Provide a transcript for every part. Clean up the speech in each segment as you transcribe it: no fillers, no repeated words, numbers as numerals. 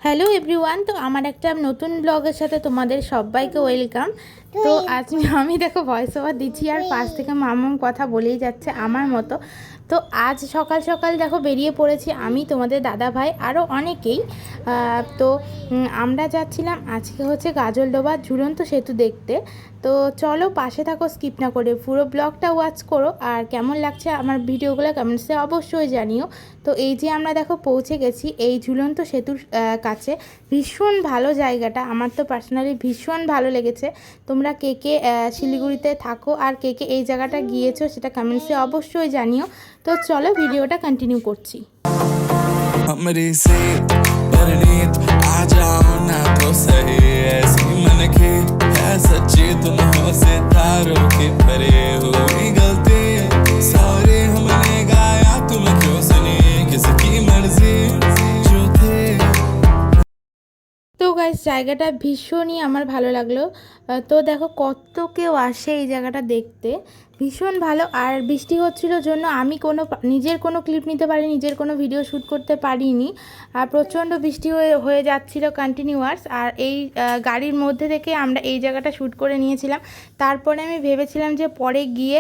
Hello everyone. তো আমার একটা নতুন ব্লগের সাথে তোমাদের সবাইকে ওয়েলকাম। তো আজ আমি দেখো ভয়েস ওভার দিচ্ছি আর পাশ থেকে মামাম কথা বলেই যাচ্ছে আমার মতো। তো আজ সকাল সকাল দেখো বেরিয়ে পড়েছি আমি, তোমাদের দাদা ভাই, আরও অনেকেই। তো আমরা যাচ্ছিলাম আজকে হচ্ছে গাজলডোবা ঝুলন্ত সেতু দেখতে। তো চলো পাশে থাকো, স্কিপ না করে পুরো ব্লগটা ওয়াচ করো। আর কেমন লাগছে আমার ভিডিওগুলো কমেন্টসে অবশ্যই জানিও। তো এই যে আমরা দেখো পৌঁছে গেছি এই ঝুলন্ত সেতুর কাছে। ভীষণ ভালো জায়গাটা, আমার তো পার্সোনালি ভীষণ ভালো লেগেছে। তোমরা কে কে শিলিগুড়িতে থাকো আর কে কে এই জায়গাটা গিয়েছো সেটা কমেন্টসে অবশ্যই জানিও। তো চলো ভিডিওটা কন্টিনিউ করছি। তো গাইস জায়গাটা ভীষণই আমার ভালো লাগলো। তো দেখো কত কেউ আসে এই জায়গাটা দেখতে, ভীষণ ভালো। আর বৃষ্টি হচ্ছিল জন্য আমি নিজের কোনো ক্লিপ নিতে পারিনি, নিজের কোনো ভিডিও শ্যুট করতে পারিনি। আর প্রচণ্ড বৃষ্টি হয়ে যাচ্ছিল কন্টিনিউয়াস। আর এই গাড়ির মধ্যে থেকে আমরা এই জায়গাটা শ্যুট করে নিয়েছিলাম। তারপরে আমি ভেবেছিলাম যে পরে গিয়ে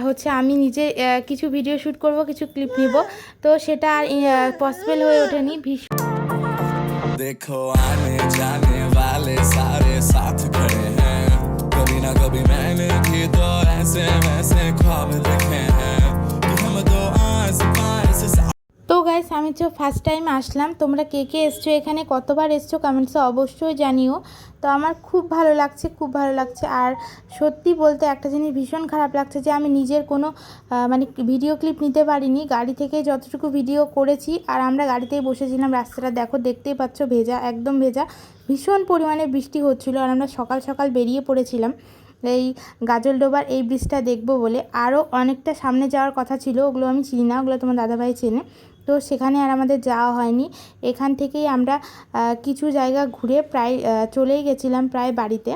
হচ্ছে আমি নিজে কিছু ভিডিও শ্যুট করব, কিছু ক্লিপ নিব। তো সেটা পসিবল হয়ে ওঠেনি। देखो आने जाने वाले सारे साथ खड़े हैं, कभी ना कभी मैंने भी तो ऐसे वैसे ख्वाब देखे हैं कि हम तो आस पास। তো গাইস আমি তো ফার্স্ট টাইম আসলাম, তোমরা কে কে এসছো এখানে, কতবার এসছো কমেন্টসে অবশ্যই জানিও। তো আমার খুব ভালো লাগছে, খুব ভালো লাগছে। আর সত্যি বলতে একটা জিনিস ভীষণ খারাপ লাগছে যে আমি নিজের কোনো মানে ভিডিও ক্লিপ নিতে পারিনি। গাড়ি থেকে যতটুকু ভিডিও করেছি, আর আমরা গাড়িতেই বসেছিলাম। রাস্তাটা দেখো, দেখতেই পাচ্ছ ভেজা, একদম ভেজা, ভীষণ পরিমাণে বৃষ্টি হচ্ছিলো। আর আমরা সকাল সকাল বেরিয়ে পড়েছিলাম এই গাজলডোবার এই ব্রিজটা দেখবো বলে। আরও অনেকটা সামনে যাওয়ার কথা ছিল, ওগুলো আমি চিনি না, ওগুলো তোমার দাদাভাই চেনে। তো সেখানে আর আমাদের যাওয়া হয়নি। এখান থেকেই আমরা কিছু জায়গা ঘুরে প্রায় চলেই গেছিলাম প্রায় বাড়িতে।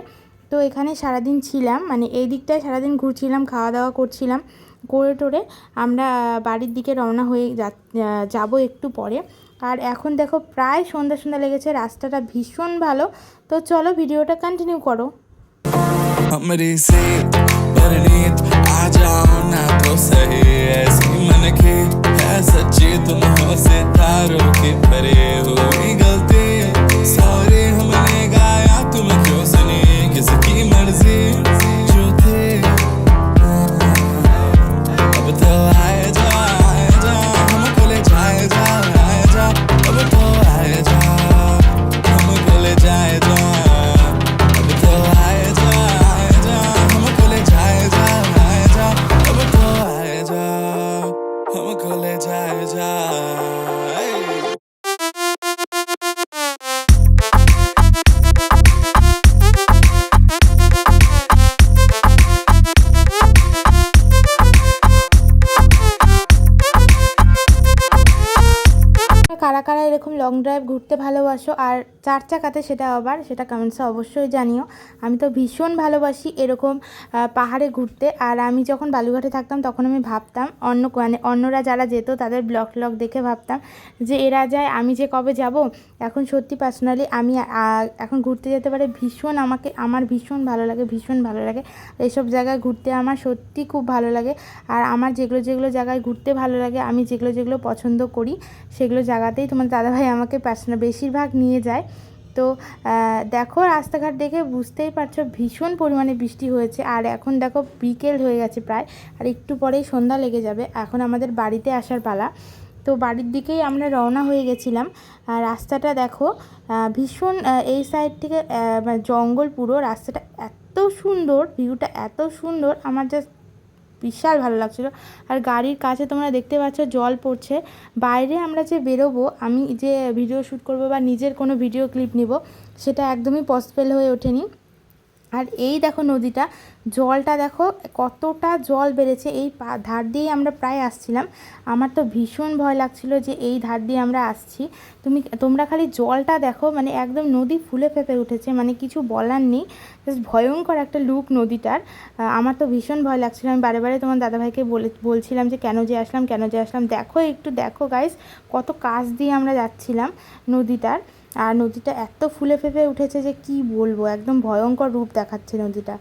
তো এখানে সারাদিন ছিলাম, মানে এই দিকটায় সারাদিন ঘুরছিলাম, খাওয়া দাওয়া করছিলাম, করে টোরে আমরা বাড়ির দিকে রওনা হয়ে যাব একটু পরে। আর এখন দেখো প্রায় সন্ধ্যা সন্ধ্যা লেগেছে, রাস্তাটা ভীষণ ভালো। তো চলো ভিডিওটা কন্টিনিউ করো। आ जाओ ना तो सही, ऐसी मन की है सच्ची, तुम हो सितारों की परे हुई गलती, सॉरी हमने गाया तुम क्यों सुनी, किसकी मर्जी जो थी। अब तो आए जा हमको ले जाए जा, आए जा अब तो आए जा हमको ले जाए जा, अब तो आए जा हमको ले जाए जा, आए जा अब तो आए जा हमको ले जाए जा। কারা কারা এরকম লং ড্রাইভ ঘুরতে ভালোবাসো আর চার চাকাতে, সেটা কমেন্টসে অবশ্যই জানিও। আমি তো ভীষণ ভালোবাসি এরকম পাহাড়ে ঘুরতে। আর আমি যখন বালুঘাটে থাকতাম তখন আমি ভাবতাম অন্যরা যারা যেত তাদের ব্লগ দেখে ভাবতাম যে এরা যায়, আমি যে কবে যাব। এখন সত্যি পার্সোনালি আমি এখন ঘুরতে যেতে পারে ভীষণ আমার ভীষণ ভালো লাগে, ভীষণ ভালো লাগে। এইসব জায়গায় ঘুরতে আমার সত্যি খুব ভালো লাগে। আর আমার যেগুলো জায়গায় ঘুরতে ভালো লাগে, আমি যেগুলো পছন্দ করি সেগুলো জায়গাতেই তোমার দাদাভাই আমাকে বেশিরভাগ নিয়ে যায়। তো দেখো রাস্তাঘাট দেখে বুঝতেই পারছো ভীষণ পরিমাণে বৃষ্টি হয়েছে। আর এখন দেখো বিকেল হয়ে গেছে প্রায়, আর একটু পরেই সন্ধ্যা লেগে যাবে। এখন আমাদের বাড়িতে আসার পালা। তো বাড়ির দিকেই আমরা রওনা হয়ে গেছিলাম। রাস্তাটা দেখো ভীষণ এই সাইড থেকে জঙ্গল, পুরো রাস্তাটা এত সুন্দর, ভিউটা এত সুন্দর, আমার জাস্ট বিশাল ভালো লাগছিলো। আর গাড়ির কাছে তোমরা দেখতে পাচ্ছ জল পড়ছে। বাইরে আমরা যে বেরোবো, আমি যে ভিডিও শ্যুট করবো বা নিজের কোনো ভিডিও ক্লিপ নিব, সেটা একদমই পসিবল হয়ে ওঠেনি। আর এই দেখো নদীটা, জলটা দেখো কতটা জল বেড়েছে। এই ধার দিয়েই আমরা প্রায় আসছিলাম। আমার তো ভীষণ ভয় লাগছিল যে এই ধার দিয়ে আমরা আসছি। তোমরা খালি জলটা দেখো, মানে একদম নদী ফুলে ফেঁপে উঠেছে, মানে কিছু বলার নেই। জাস্ট ভয়ঙ্কর একটা লুক নদীটার। আমার তো ভীষণ ভয় লাগছিল। আমি বারে বারে তোমার দাদাভাইকে বলছিলাম যে কেন যে আসলাম। দেখো একটু দেখো গাইস, কত কাছ দিয়ে আমরা যাচ্ছিলাম নদীটার। আর নদীটা এত ফুলে ফেঁপে উঠেছে যে কি বলবো, একদম ভয়ঙ্কর রূপ দেখাচ্ছে নদীটা।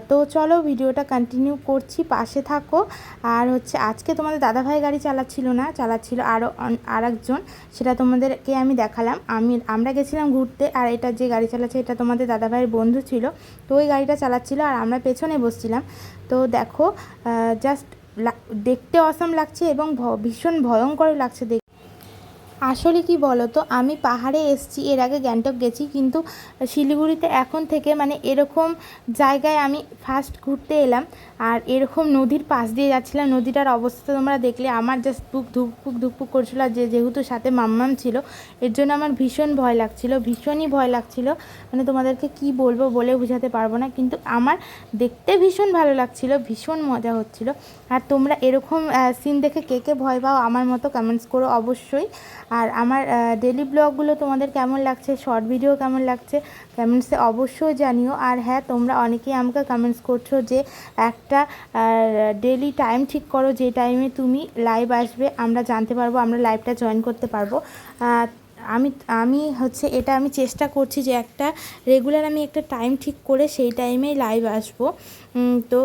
তো চলো ভিডিওটা কন্টিনিউ করছি, পাশে থাকো। আর হচ্ছে আজকে তোমাদের দাদাভাই গাড়ি চালাচ্ছিল না, চালাচ্ছিল আর একজন, সেটা তোমাদেরকে আমি দেখালাম। আমরা গেছিলাম ঘুরতে, আর এটা যে গাড়ি চালাচ্ছে এটা তোমাদের দাদাভাইয়ের বন্ধু ছিল, তো ওই গাড়িটা চালাচ্ছিল আর আমরা পেছনে বসছিলাম। তো দেখো জাস্ট দেখতে অসাম লাগছে এবং ভীষণ ভয়ঙ্কর লাগছে দেখতে। আসলে কি বলো তো, আমি পাহাড়ে এসেছি, এর আগে গ্যাংটক গেছি, কিন্তু শিলিগুড়িতে এখন থেকে মানে এরকম জায়গায় আমি ফার্স্ট ঘুরতে এলাম। আর এরকম নদীর পাশ দিয়ে যাচ্ছিলাম, নদীটার অবস্থা তোমরা দেখলে, আমার জাস্ট বুক ধুকপুক ধুকপুক করছিল। আর যেহেতু সাথে মাম্মাম ছিল, এর জন্য আমার ভীষণ ভয় লাগছিল, ভীষণই ভয় লাগছিল। মানে তোমাদেরকে কি বলবো, বলে বোঝাতে পারবো না, কিন্তু আমার দেখতে ভীষণ ভালো লাগছিল, ভীষণ মজা হচ্ছিল। আর তোমরা এরকম সিন দেখে কে কে ভয় পাও আমার মতো কমেন্টস করো অবশ্যই। আর আমার ডেলি ব্লগগুলো তোমাদের কেমন লাগছে, শর্ট ভিডিও কেমন লাগছে কমেন্টসে অবশ্যই জানিও। আর হ্যাঁ, তোমরা অনেকেই আমাকে কমেন্টস করছো যে একটা ডেলি টাইম ঠিক করো, যে টাইমে তুমি লাইভ আসবে, আমরা জানতে পারবো, আমরা লাইভটা জয়েন করতে পারবো। আমি হচ্ছে এটা আমি চেষ্টা করছি যে একটা রেগুলার আমি একটা টাইম ঠিক করে সেই টাইমেই লাইভ আসবো। তো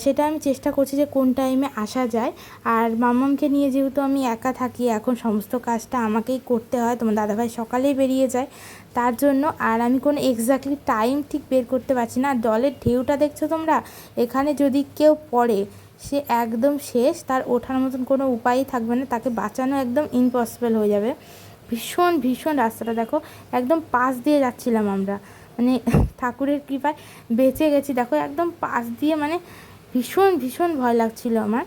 সেটা আমি চেষ্টা করছি যে কোন টাইমে আসা যায়। আর মাম্মামকে নিয়ে যেহেতু আমি একা থাকি, এখন সমস্ত কাজটা আমাকেই করতে হয়, তোমার দাদাভাই সকালেই বেরিয়ে যায়, তার জন্য আর আমি কোনো এক্স্যাক্টলি টাইম ঠিক বের করতে পারছি না। দলের ঢেউটা দেখছো তোমরা, এখানে যদি কেউ পড়ে সে একদম শেষ, তার ওঠার মতন কোনো উপায়ই থাকবে না, তাকে বাঁচানো একদম ইম্পসিবল হয়ে যাবে। ভীষণ ভীষণ রাস্তাটা দেখো, একদম পাশ দিয়ে যাচ্ছিলাম আমরা, মানে ঠাকুরের কৃপায় বেঁচে গেছি। দেখো একদম পাশ দিয়ে, মানে ভীষণ ভীষণ ভয় লাগছিল আমার।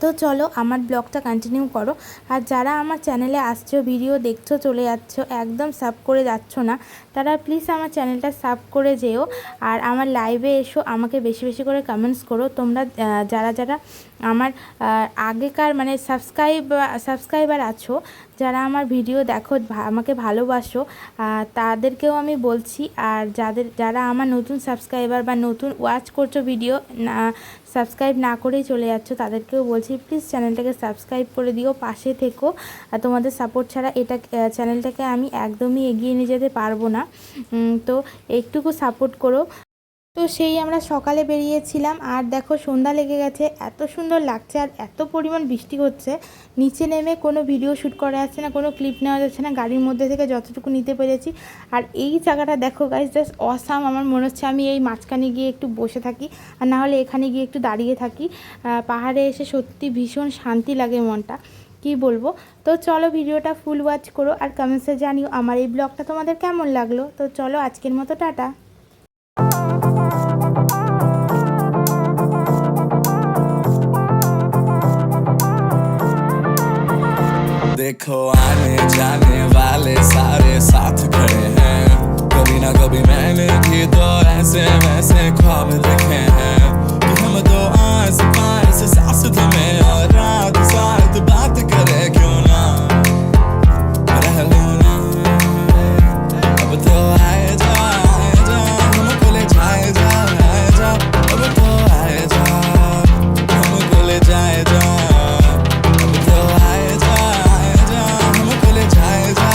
তো চলো আমার ব্লগটা কন্টিনিউ করো। আর যারা আমার চ্যানেলে আসছো, ভিডিও দেখছো, চলে যাচ্ছ, একদম সাব করে যাচ্ছ না, তারা প্লিজ আমার চ্যানেলটা সাব করে যেও। আর আমার লাইভে এসো, আমাকে বেশি বেশি করে কমেন্টস করো। তোমরা যারা যারা আমার আগেকার মানে সাবস্ক্রাইবার আছো, যারা আমার ভিডিও দেখো, আমাকে ভালোবাসো, তাদেরকেও আমি বলছি। আর যারা আমার নতুন সাবস্ক্রাইবার বা নতুন ওয়াচ করছো ভিডিও, সাবস্ক্রাইব না করেই চলে যাচ্ছ, তাদেরকেও বলছি প্লিজ চ্যানেলটাকে সাবস্ক্রাইব করে দিও, পাশে থেকো। আর তোমাদের সাপোর্ট ছাড়া এটা চ্যানেলটাকে আমি একদমই এগিয়ে নিয়ে যেতে পারবো না, তো একটুকু সাপোর্ট করো। তো সেই আমরা সকালে বেরিয়েছিলাম, আর দেখো সন্ধ্যা লেগে গেছে, এত সুন্দর লাগছে, আর এত পরিমাণ বৃষ্টি হচ্ছে, নিচে নেমে কোনো ভিডিও শ্যুট করা যাচ্ছে না, কোনো ক্লিপ নেওয়া যাচ্ছে না, গাড়ির মধ্যে থেকে যতটুকু নিতে পেরেছি। আর এই জায়গাটা দেখো গাইস, জাস্ট অসাম। আমার মনে হচ্ছে আমি এই মাঝখানে গিয়ে একটু বসে থাকি, আর না হলে এখানে গিয়ে একটু দাঁড়িয়ে থাকি। পাহাড়ে এসে সত্যি ভীষণ শান্তি লাগে মনটা, কি বলবো। তো চলো ভিডিওটা ফুল ওয়াচ করো, আর কমেন্টসে জানিও আমার এই ব্লগটা তোমাদের কেমন লাগলো। তো চলো আজকের মতো টাটা। देखो आने जाने वाले सारे साथ खड़े हैं, कभी ना कभी मैंने भी तो ऐसे वैसे ख्वाब देखे हैं कि हम तो आस पास सांस थमे और रात साथ बात करे, क्यों ना रह लो ना। अब तो आए जा हमको ले जाए जा, अब तो आए जा हमको ले जाए जा, अब तो आए जा हमको ले जाए जा,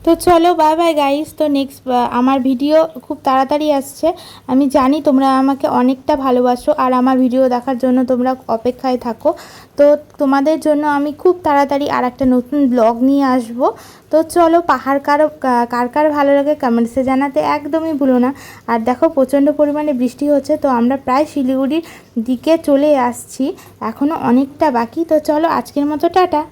তো চলো বাই বাই গাইস। তো নেক্সট আমার ভিডিও খুব তাড়াতাড়ি আসছে। আমি জানি তোমরা আমাকে অনেকটা ভালোবাসো আর আমার ভিডিও দেখার জন্য তোমরা অপেক্ষায় থাকো। তো তোমাদের জন্য আমি খুব তাড়াতাড়ি আর একটা নতুন ব্লগ নিয়ে আসব। তো চলো, পাহাড় কার কার ভালো লাগে কমেন্টসে জানাতে একদমই ভুলো না। আর দেখো প্রচণ্ড পরিমাণে বৃষ্টি হচ্ছে, তো আমরা প্রায় শিলিগুড়ির দিকে চলে আসছি, এখনও অনেকটা বাকি। তো চলো আজকের মতো টাটা।